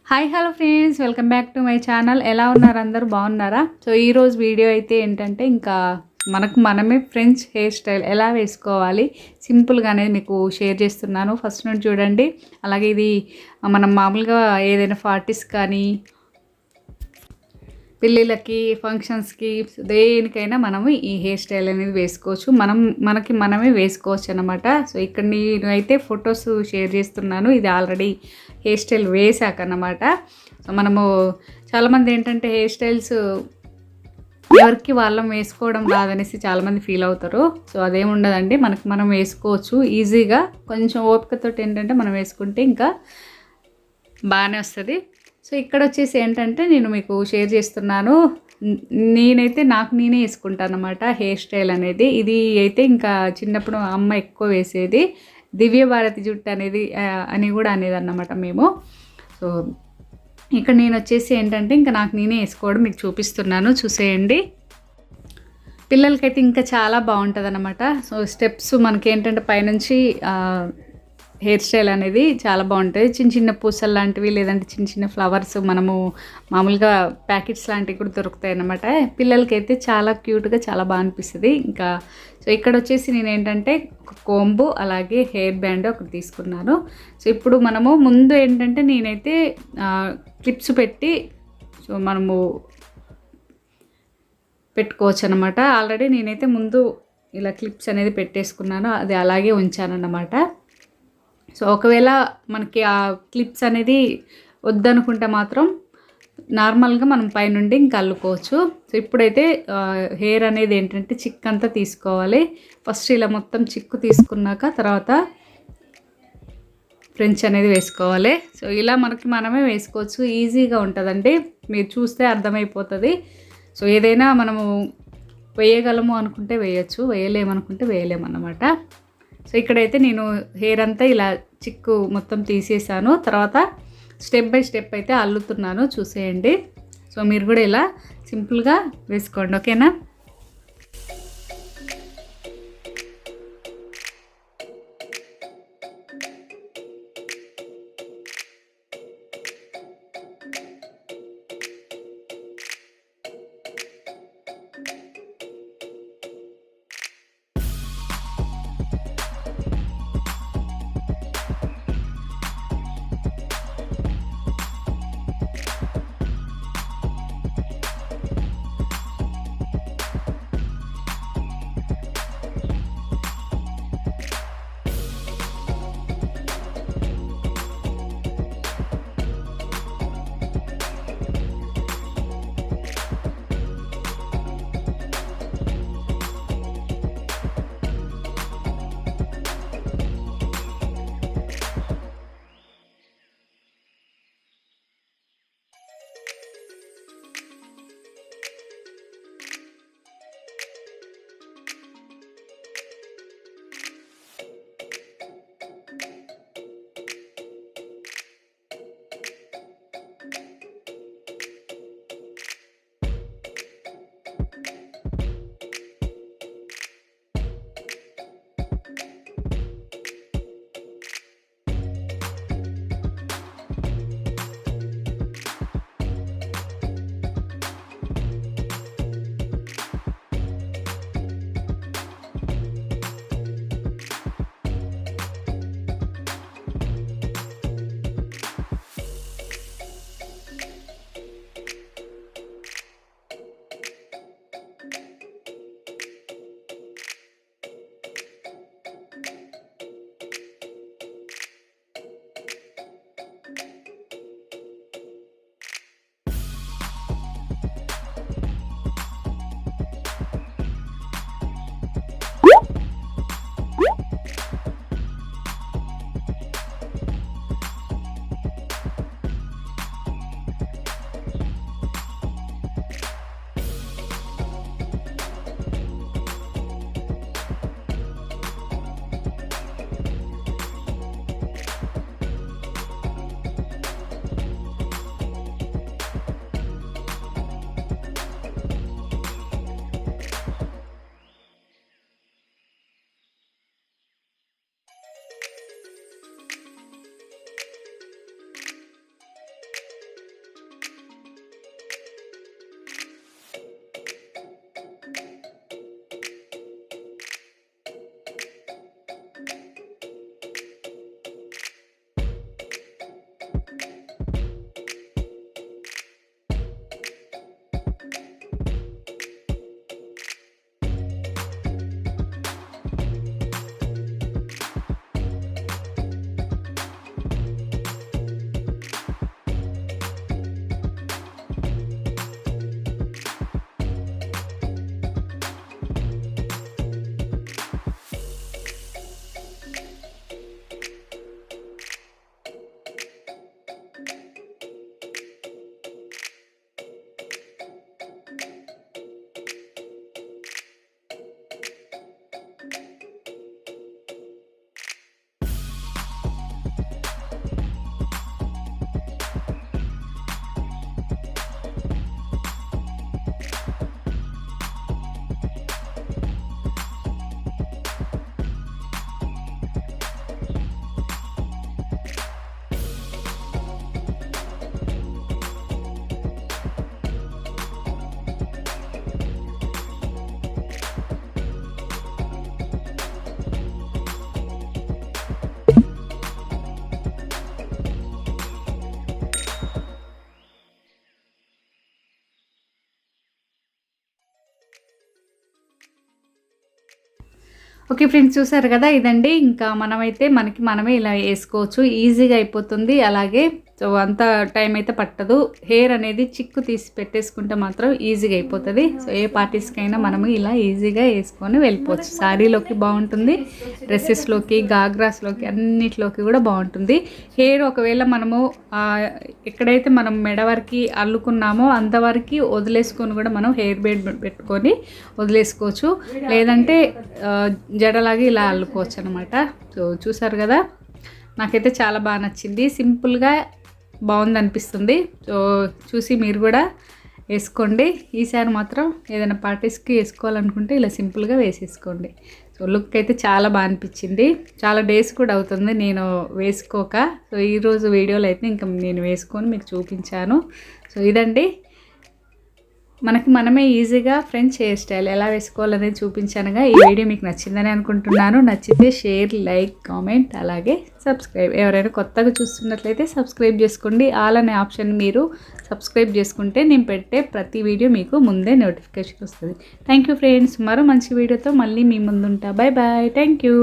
Hi hello friends, welcome back to my channel. ఎలా ఉన్నారు? అందరూ బాగున్నారా? సో ఈరోజు వీడియో అయితే ఏంటంటే ఇంకా మనమే ఫ్రెంచ్ హెయిర్ స్టైల్ ఎలా వేసుకోవాలి సింపుల్గా అనేది మీకు షేర్ చేస్తున్నాను. ఫస్ట్ నుండి చూడండి. అలాగే ఇది మనం మామూలుగా ఏదైనా పార్టీస్ కానీ పెళ్ళిళ్ళకి ఫంక్షన్స్కి దేనికైనా మనము ఈ హెయిర్ స్టైల్ అనేది వేసుకోవచ్చు. మనమే వేసుకోవచ్చు అనమాట. సో ఇక్కడ నేను అయితే ఫొటోస్ షేర్ చేస్తున్నాను. ఇది ఆల్రెడీ హెయిర్ స్టైల్ వేసాకన్నమాట. సో మనము చాలామంది ఏంటంటే హెయిర్ స్టైల్స్ ఎవరికి వాళ్ళం వేసుకోవడం రాదనేసి చాలామంది ఫీల్ అవుతారు. సో అదేమి ఉండదండి, మనం వేసుకోవచ్చు ఈజీగా. కొంచెం ఓపికతో ఏంటంటే మనం వేసుకుంటే ఇంకా బాగానే వస్తుంది. సో ఇక్కడ వచ్చేసి ఏంటంటే నేను మీకు షేర్ చేస్తున్నాను. నేనైతే నేనే వేసుకుంటాను అన్నమాట హెయిర్ స్టైల్ అనేది. ఇది అయితే ఇంకా చిన్నప్పుడు అమ్మ ఎక్కువ వేసేది. దివ్య భారతి జుట్టు అనేది అని కూడా అనేది అన్నమాట మేము. సో ఇక్కడ నేను వచ్చేసి ఏంటంటే ఇంకా నేనే వేసుకోవడం మీకు చూపిస్తున్నాను, చూసేయండి. పిల్లలకైతే ఇంకా చాలా బాగుంటుంది అన్నమాట. సో స్టెప్స్ మనకేంటంటే పైనుంచి హెయిర్ స్టైల్ అనేది చాలా బాగుంటుంది. చిన్న చిన్న పూసలు లాంటివి లేదంటే చిన్న చిన్న ఫ్లవర్స్ మనము మామూలుగా ప్యాకెట్స్ లాంటివి కూడా దొరుకుతాయి అన్నమాట. పిల్లలకైతే చాలా క్యూట్గా చాలా బాగా అనిపిస్తుంది. ఇంకా సో ఇక్కడ వచ్చేసి నేను ఏంటంటే ఒక కోంబు అలాగే హెయిర్ బ్యాండ్ ఒకటి తీసుకున్నాను. సో ఇప్పుడు మనము ముందు ఏంటంటే నేనైతే క్లిప్స్ పెట్టి సో మనము పెట్టుకోవచ్చు అనమాట. ఆల్రెడీ నేనైతే ముందు ఇలా క్లిప్స్ అనేది పెట్టేసుకున్నాను, అది అలాగే ఉంచానన్నమాట. సో ఒకవేళ మనకి ఆ క్లిప్స్ అనేది వద్దనుకుంటే మాత్రం నార్మల్గా మనం పైనుండి ఇంకా అల్లుకోవచ్చు. సో ఇప్పుడైతే హెయిర్ అనేది ఏంటంటే చిక్కు అంతా తీసుకోవాలి. ఫస్ట్ ఇలా మొత్తం చిక్కు తీసుకున్నాక తర్వాత ఫ్రెంచ్ అనేది వేసుకోవాలి. సో ఇలా మనమే వేసుకోవచ్చు, ఈజీగా ఉంటుందండి. మీరు చూస్తే అర్థమైపోతుంది. సో ఏదైనా మనము వేయగలము అనుకుంటే వేయచ్చు, వేయలేమనుకుంటే వేయలేమన్నమాట. సో ఇక్కడైతే నేను హెయిర్ అంతా ఇలా చిక్కు మొత్తం తీసేసాను. తర్వాత స్టెప్ బై స్టెప్ అయితే అల్లుతున్నాను, చూసేయండి. సో మీరు కూడా ఇలా సింపుల్గా వేసుకోండి, ఓకేనా? ఓకే ఫ్రెండ్స్, చూసారు కదా, ఇదండి. ఇంకా మనమైతే మనమే ఇలా వేసుకోవచ్చు, ఈజీగా అయిపోతుంది. అలాగే సో అంత టైం అయితే పట్టదు. హెయిర్ అనేది చిక్కు తీసి పెట్టేసుకుంటే మాత్రం ఈజీగా అయిపోతుంది. సో ఏ పార్టీస్కైనా మనము ఇలా ఈజీగా వేసుకొని వెళ్ళిపోవచ్చు. శారీలోకి బాగుంటుంది, డ్రెస్సెస్లోకి, గాగ్రాస్లోకి, అన్నిట్లోకి కూడా బాగుంటుంది. హెయిర్ ఒకవేళ మనము ఎక్కడైతే మనం మెడ వరకు అల్లుకున్నామో అంతవరకు వదిలేసుకొని కూడా మనం హెయిర్ బ్యాండ్ పెట్టుకొని వదిలేసుకోవచ్చు. లేదంటే జడలాగా ఇలా అల్లుకోవచ్చు అనమాట. సో చూసారు కదా, నాకైతే చాలా బాగా నచ్చింది. సింపుల్గా బాగుంది అనిపిస్తుంది. సో చూసి మీరు కూడా వేసుకోండి. ఈసారి మాత్రం ఏదైనా పార్టీస్కి వేసుకోవాలనుకుంటే ఇలా సింపుల్గా వేసేసుకోండి. సో లుక్ అయితే చాలా బాగా అనిపించింది. చాలా డేస్ కూడా అవుతుంది నేను వేసుకోక. సో ఈరోజు వీడియోలో అయితే ఇంకా నేను వేసుకొని మీకు చూపించాను. సో ఇదండి, మనమే ఈజీగా ఫ్రెంచ్ హెయిర్ స్టైల్ ఎలా వేసుకోవాలనేది చూపించానుగా. ఈ వీడియో మీకు నచ్చిందని అనుకుంటున్నాను. నచ్చితే షేర్, లైక్, కామెంట్, అలాగే సబ్స్క్రైబ్. ఎవరైనా కొత్తగా చూస్తున్నట్లయితే సబ్స్క్రైబ్ చేసుకోండి. ఆల్ అనే ఆప్షన్ మీరు సబ్స్క్రైబ్ చేసుకుంటే నేను పెట్టే ప్రతి వీడియో మీకు ముందే నోటిఫికేషన్ వస్తుంది. Thank you friends. మరో మంచి వీడియోతో మళ్ళీ మీ ముందుంటా. Bye bye. Thank you.